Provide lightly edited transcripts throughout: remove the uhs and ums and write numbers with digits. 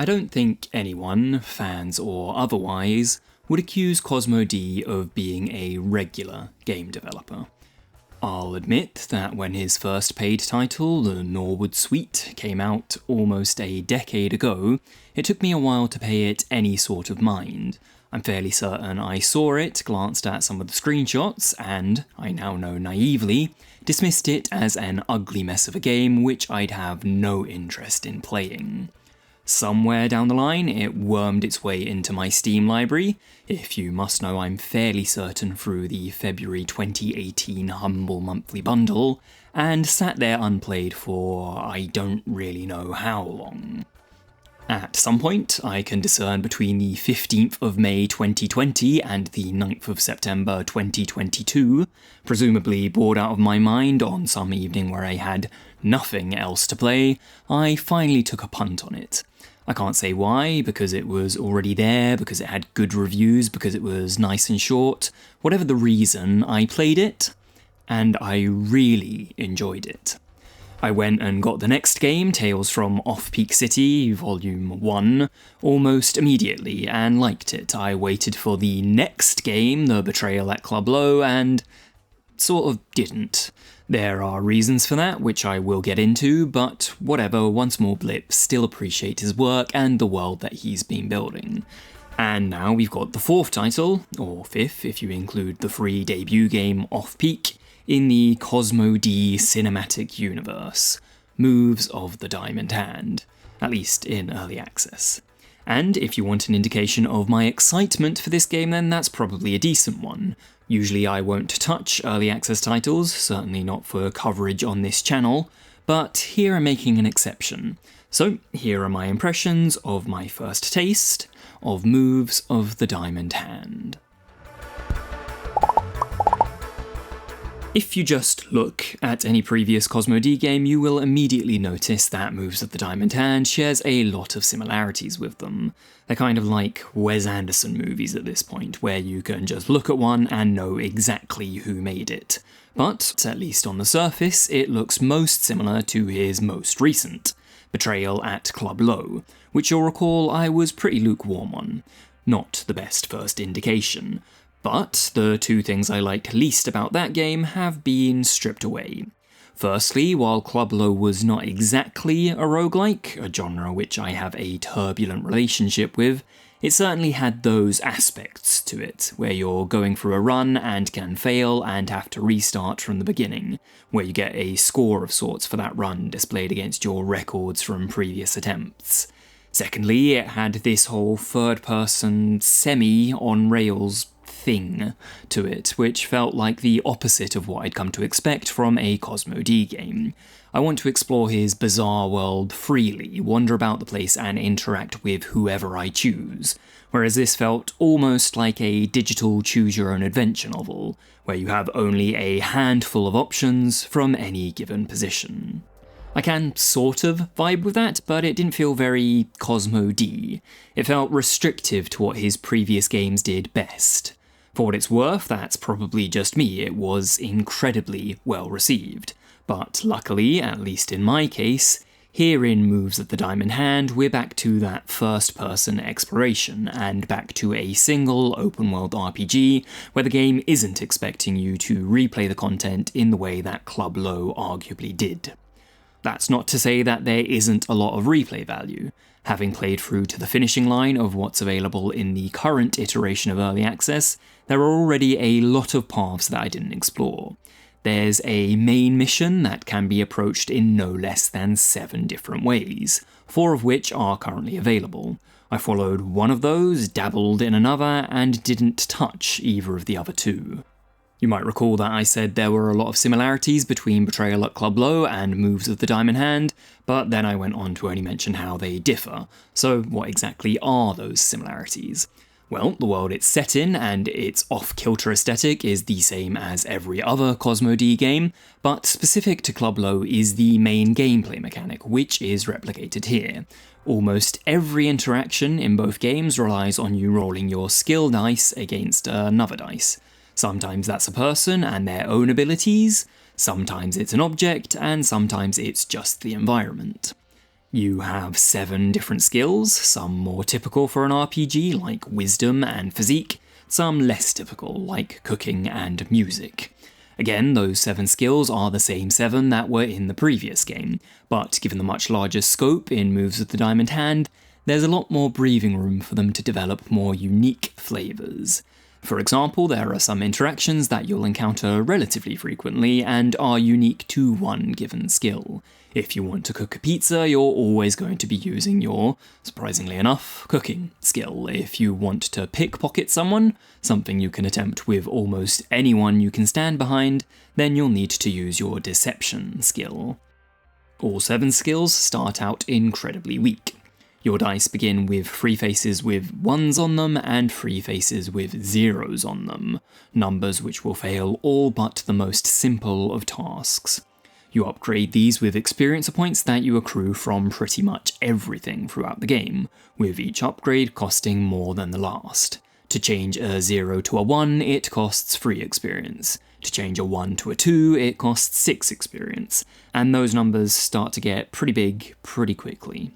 I don't think anyone, fans or otherwise, would accuse Cosmo D of being a regular game developer. I'll admit that when his first paid title, the Norwood Suite, came out almost a decade ago, it took me a while to pay it any sort of mind. I'm fairly certain I saw it, glanced at some of the screenshots, and, I now know naively, dismissed it as an ugly mess of a game which I'd have no interest in playing. Somewhere down the line, it wormed its way into my Steam library. If you must know, I'm fairly certain through the February 2018 Humble Monthly Bundle, and sat there unplayed for I don't really know how long. At some point, I can discern between the 15th of May 2020 and the 9th of September 2022, presumably bored out of my mind on some evening where I had nothing else to play, I finally took a punt on it. I can't say why, because it was already there, because it had good reviews, because it was nice and short. Whatever the reason, I played it, and I really enjoyed it. I went and got the next game, Tales from Off-Peak City, Volume 1, almost immediately, and liked it. I waited for the next game, the Betrayal at Club Low, and sort of didn't. There are reasons for that, which I will get into, but whatever, once more blip, still appreciate his work and the world that he's been building. And now we've got the fourth title, or fifth if you include the free debut game Off-Peak, in the Cosmo D cinematic universe, Moves of the Diamond Hand, at least in early access. And if you want an indication of my excitement for this game, then that's probably a decent one. Usually I won't touch early access titles, certainly not for coverage on this channel, but here I'm making an exception. So here are my impressions of my first taste of Moves of the Diamond Hand. If you just look at any previous Cosmo D game, you will immediately notice that Moves of the Diamond Hand shares a lot of similarities with them. They're kind of like Wes Anderson movies at this point, where you can just look at one and know exactly who made it. But, at least on the surface, it looks most similar to his most recent, Betrayal at Club Low, which you'll recall I was pretty lukewarm on. Not the best first indication. But the two things I liked least about that game have been stripped away. Firstly, while Club Low was not exactly a roguelike, a genre which I have a turbulent relationship with, it certainly had those aspects to it, where you're going through a run and can fail and have to restart from the beginning, where you get a score of sorts for that run displayed against your records from previous attempts. Secondly, it had this whole third-person, semi-on-rails thing to it, which felt like the opposite of what I'd come to expect from a Cosmo D game. I want to explore his bizarre world freely, wander about the place and interact with whoever I choose, whereas this felt almost like a digital choose-your-own-adventure novel, where you have only a handful of options from any given position. I can sort of vibe with that, but it didn't feel very Cosmo D. It felt restrictive to what his previous games did best. For what it's worth, that's probably just me, it was incredibly well received. But luckily, at least in my case, here in Moves of the Diamond Hand, we're back to that first-person exploration, and back to a single open-world RPG, where the game isn't expecting you to replay the content in the way that Club Low arguably did. That's not to say that there isn't a lot of replay value. Having played through to the finishing line of what's available in the current iteration of Early Access, there are already a lot of paths that I didn't explore. There's a main mission that can be approached in no less than 7 different ways, 4 of which are currently available. I followed one of those, dabbled in another, and didn't touch either of the other 2. You might recall that I said there were a lot of similarities between Betrayal at Club Low and Moves of the Diamond Hand, but then I went on to only mention how they differ. So what exactly are those similarities? Well, the world it's set in and its off-kilter aesthetic is the same as every other Cosmo D game, but specific to Club Low is the main gameplay mechanic, which is replicated here. Almost every interaction in both games relies on you rolling your skill dice against another dice. Sometimes that's a person and their own abilities, sometimes it's an object, and sometimes it's just the environment. You have 7 different skills, some more typical for an RPG like wisdom and physique, some less typical like cooking and music. Again, those 7 skills are the same 7 that were in the previous game, but given the much larger scope in Moves of the Diamond Hand, there's a lot more breathing room for them to develop more unique flavours. For example, there are some interactions that you'll encounter relatively frequently and are unique to one given skill. If you want to cook a pizza, you're always going to be using your, surprisingly enough, cooking skill. If you want to pickpocket someone, something you can attempt with almost anyone you can stand behind, then you'll need to use your deception skill. All 7 skills start out incredibly weak. Your dice begin with 3 faces with 1s on them and 3 faces with 0s on them, numbers which will fail all but the most simple of tasks. You upgrade these with experience points that you accrue from pretty much everything throughout the game, with each upgrade costing more than the last. To change a 0 to a 1, it costs 3 experience. To change a 1 to a 2, it costs 6 experience, and those numbers start to get pretty big pretty quickly.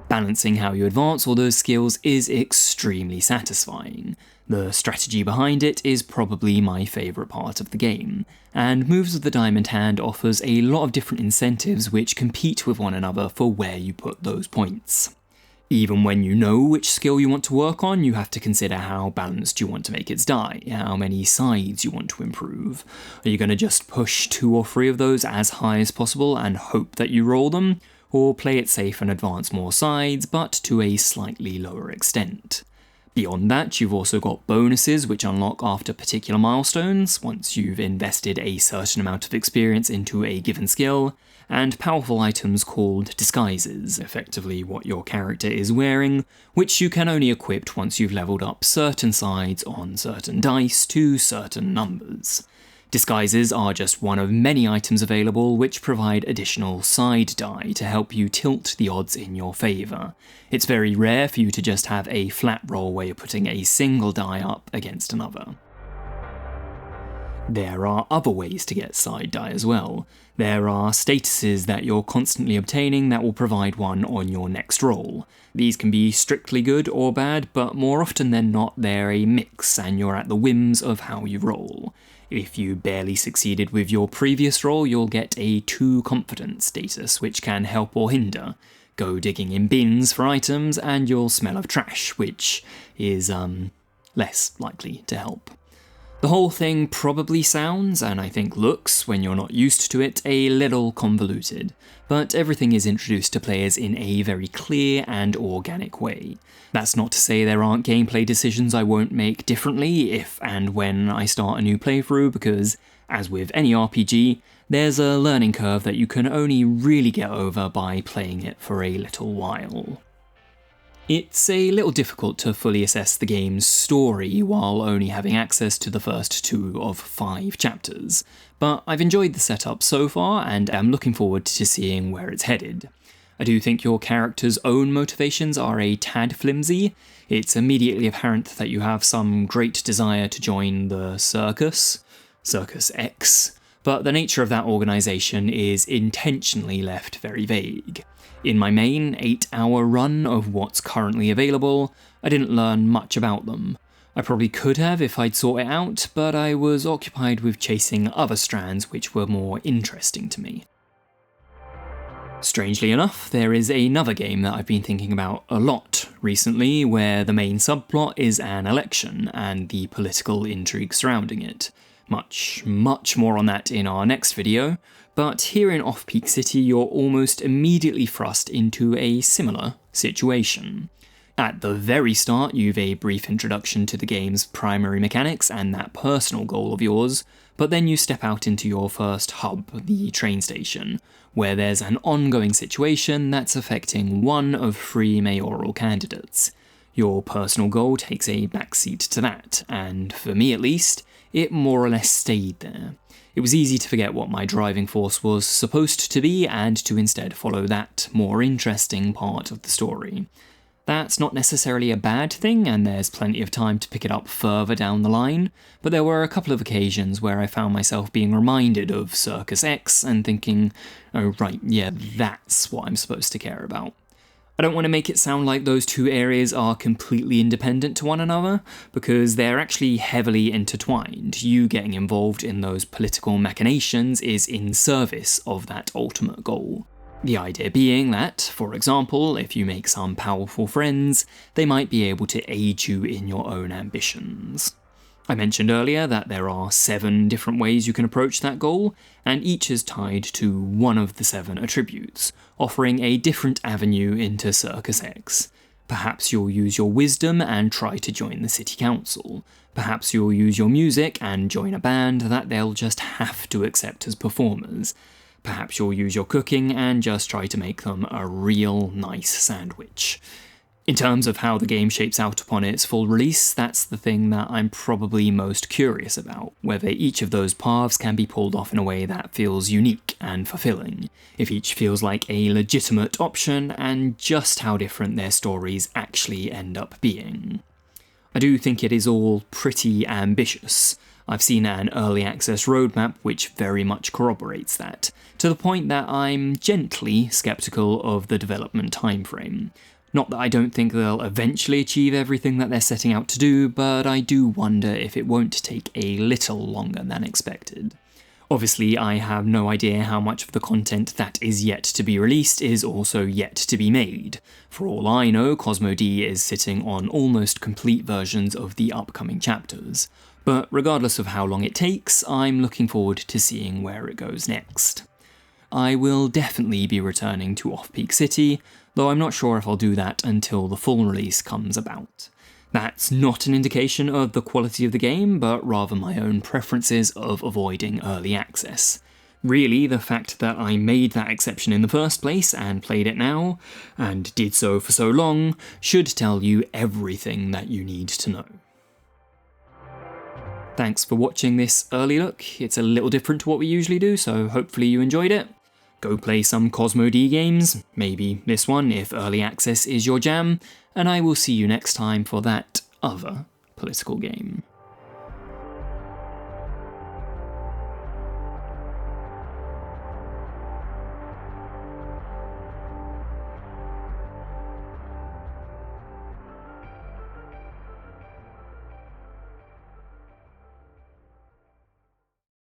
Balancing how you advance all those skills is extremely satisfying. The strategy behind it is probably my favourite part of the game, and Moves of the Diamond Hand offers a lot of different incentives which compete with one another for where you put those points. Even when you know which skill you want to work on, you have to consider how balanced you want to make its die, how many sides you want to improve. Are you going to just push 2 or 3 of those as high as possible and hope that you roll them? Or play it safe and advance more sides, but to a slightly lower extent. Beyond that, you've also got bonuses which unlock after particular milestones, once you've invested a certain amount of experience into a given skill, and powerful items called disguises, effectively what your character is wearing, which you can only equip once you've leveled up certain sides on certain dice to certain numbers. Disguises are just one of many items available which provide additional side die to help you tilt the odds in your favour. It's very rare for you to just have a flat roll where you're putting a single die up against another. There are other ways to get side die as well. There are statuses that you're constantly obtaining that will provide one on your next roll. These can be strictly good or bad, but more often than not they're a mix and you're at the whims of how you roll. If you barely succeeded with your previous roll, you'll get a too confident status, which can help or hinder. Go digging in bins for items, and you'll smell of trash, which is, less likely to help. The whole thing probably sounds, and I think looks, when you're not used to it, a little convoluted, but everything is introduced to players in a very clear and organic way. That's not to say there aren't gameplay decisions I won't make differently if and when I start a new playthrough, because, as with any RPG, there's a learning curve that you can only really get over by playing it for a little while. It's a little difficult to fully assess the game's story while only having access to the first 2 of 5 chapters, but I've enjoyed the setup so far and am looking forward to seeing where it's headed. I do think your character's own motivations are a tad flimsy. It's immediately apparent that you have some great desire to join the Circus X, but the nature of that organisation is intentionally left very vague. In my main 8-hour run of what's currently available, I didn't learn much about them. I probably could have if I'd sought it out, but I was occupied with chasing other strands which were more interesting to me. Strangely enough, there is another game that I've been thinking about a lot recently, where the main subplot is an election and the political intrigue surrounding it. Much more on that in our next video, but here in Off-Peak City you're almost immediately thrust into a similar situation. At the very start, you've a brief introduction to the game's primary mechanics and that personal goal of yours, but then you step out into your first hub, the train station, where there's an ongoing situation that's affecting one of 3 mayoral candidates. Your personal goal takes a backseat to that, and for me at least, it more or less stayed there. It was easy to forget what my driving force was supposed to be and to instead follow that more interesting part of the story. That's not necessarily a bad thing, and there's plenty of time to pick it up further down the line, but there were a couple of occasions where I found myself being reminded of Circus X and thinking, oh right, yeah, that's what I'm supposed to care about. I don't want to make it sound like those two areas are completely independent to one another, because they're actually heavily intertwined. You getting involved in those political machinations is in service of that ultimate goal. The idea being that, for example, if you make some powerful friends, they might be able to aid you in your own ambitions. I mentioned earlier that there are 7 different ways you can approach that goal, and each is tied to one of the 7 attributes, offering a different avenue into Circus X. Perhaps you'll use your wisdom and try to join the city council. Perhaps you'll use your music and join a band that they'll just have to accept as performers. Perhaps you'll use your cooking and just try to make them a real nice sandwich. In terms of how the game shapes out upon its full release, that's the thing that I'm probably most curious about, whether each of those paths can be pulled off in a way that feels unique and fulfilling, if each feels like a legitimate option, and just how different their stories actually end up being. I do think it is all pretty ambitious. I've seen an early access roadmap which very much corroborates that, to the point that I'm gently skeptical of the development timeframe. Not that I don't think they'll eventually achieve everything that they're setting out to do, but I do wonder if it won't take a little longer than expected. Obviously, I have no idea how much of the content that is yet to be released is also yet to be made. For all I know, Cosmo D is sitting on almost complete versions of the upcoming chapters. But regardless of how long it takes, I'm looking forward to seeing where it goes next. I will definitely be returning to Off-Peak City, though I'm not sure if I'll do that until the full release comes about. That's not an indication of the quality of the game, but rather my own preferences of avoiding early access. Really, the fact that I made that exception in the first place and played it now, and did so for so long, should tell you everything that you need to know. Thanks for watching this early look. It's a little different to what we usually do, so hopefully you enjoyed it. Go play some Cosmo D games, maybe this one if early access is your jam, and I will see you next time for that other political game.